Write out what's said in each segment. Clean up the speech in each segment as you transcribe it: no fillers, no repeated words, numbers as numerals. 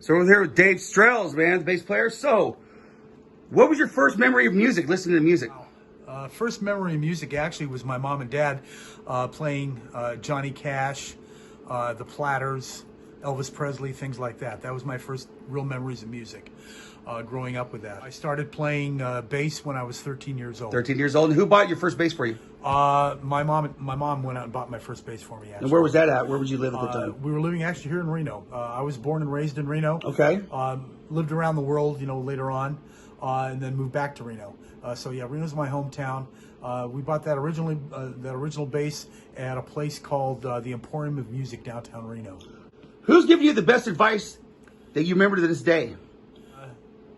So we're here with Dave Strelz, man, the bass player. So, what was your first memory of music, listening to music? First memory of music actually was my mom and dad playing Johnny Cash, the Platters, Elvis Presley, things like that. That was my first real memories of music, growing up with that. I started playing bass when I was 13 years old. 13 years old. And who bought your first bass for you? My mom went out and bought my first bass for me, actually. And where was that at? Where would you live at the time? We were living actually here in Reno. I was born and raised in Reno. Okay. Lived around the world, later on, and then moved back to Reno. So yeah, Reno's my hometown. We bought that original bass at a place called the Emporium of Music downtown Reno. Who's giving you the best advice that you remember to this day?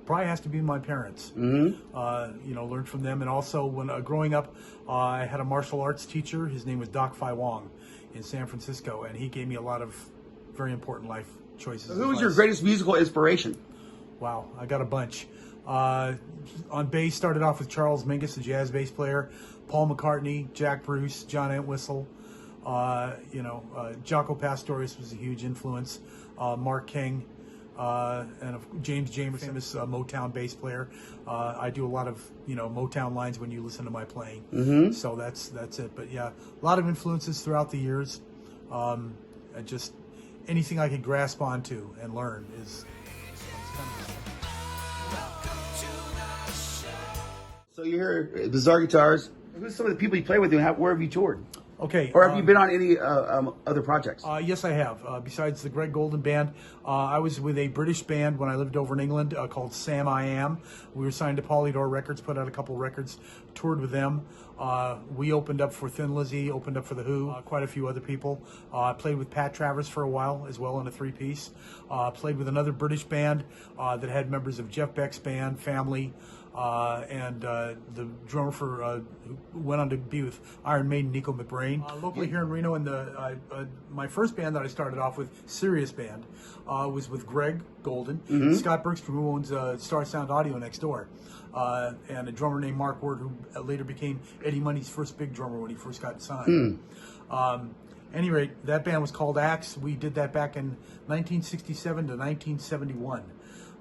Probably has to be my parents. Learned from them, and also when growing up, I had a martial arts teacher. His name was Doc Phi Wong in San Francisco, and he gave me a lot of very important life choices. Who was your greatest musical inspiration? Wow, I got a bunch. On bass, started off with Charles Mingus, the jazz bass player, Paul McCartney, Jack Bruce, John Entwistle. Jaco Pastorius was a huge influence. Mark King, and James Jamerson, famous Motown bass player. I do a lot of Motown lines when you listen to my playing. So that's it. But yeah, a lot of influences throughout the years. And just anything I could grasp onto and learn is. So you're here, Bizarre Guitars. Who's some of the people you play with, and where have you toured? Okay. Or have you been on any other projects? Yes, I have. Besides the Greg Golden Band, I was with a British band when I lived over in England called Sam I Am. We were signed to Polydor Records, put out a couple records, toured with them. We opened up for Thin Lizzy, opened up for The Who, quite a few other people. Played with Pat Travers for a while as well in a three-piece. Played with another British band that had members of Jeff Beck's band, Family, and the drummer who went on to be with Iron Maiden, Nico McBrain. Locally here in Reno, and my first band that I started off with, Sirius Band, was with Greg Golden, Scott Bergstrom, who owns Star Sound Audio next door, and a drummer named Mark Ward, who later became Eddie Money's first big drummer when he first got signed. Any rate, that band was called Axe. We did that back in 1967 to 1971.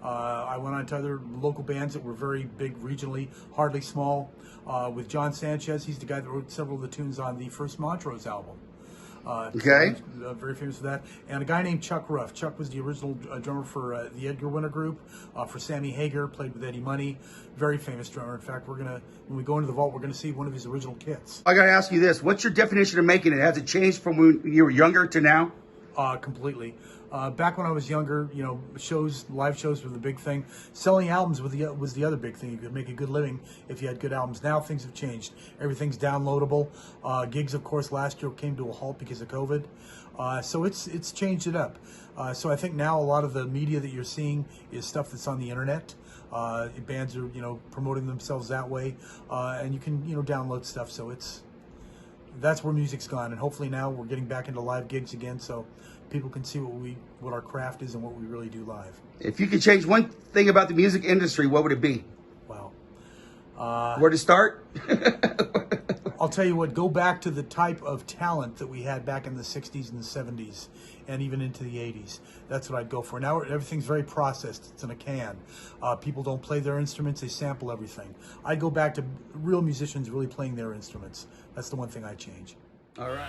I went on to other local bands that were very big regionally, Hardly Small, with John Sanchez. He's the guy that wrote several of the tunes on the first Montrose album. Okay. Very famous for that. And a guy named Chuck Ruff. Chuck was the original drummer for the Edgar Winter Group, for Sammy Hagar, played with Eddie Money. Very famous drummer. In fact, when we go into the vault, we're going to see one of his original kits. I got to ask you this. What's your definition of making it? Has it changed from when you were younger to now? Completely. Back when I was younger, live shows were the big thing. Selling albums was the other big thing. You could make a good living if you had good albums. Now things have changed. Everything's downloadable. Gigs, of course, last year came to a halt because of COVID. So it's changed it up. So I think now a lot of the media that you're seeing is stuff that's on the internet. Bands are, promoting themselves that way, and you can, download stuff. So that's where music's gone, and hopefully now we're getting back into live gigs again, so people can see what our craft is and what we really do live. If you could change one thing about the music industry, what would it be? Wow. Where to start? I'll tell you what, go back to the type of talent that we had back in the 60s and the 70s and even into the 80s. That's what I'd go for. Now everything's very processed. It's in a can. People don't play their instruments. They sample everything. I'd go back to real musicians really playing their instruments. That's the one thing I'd change. All right.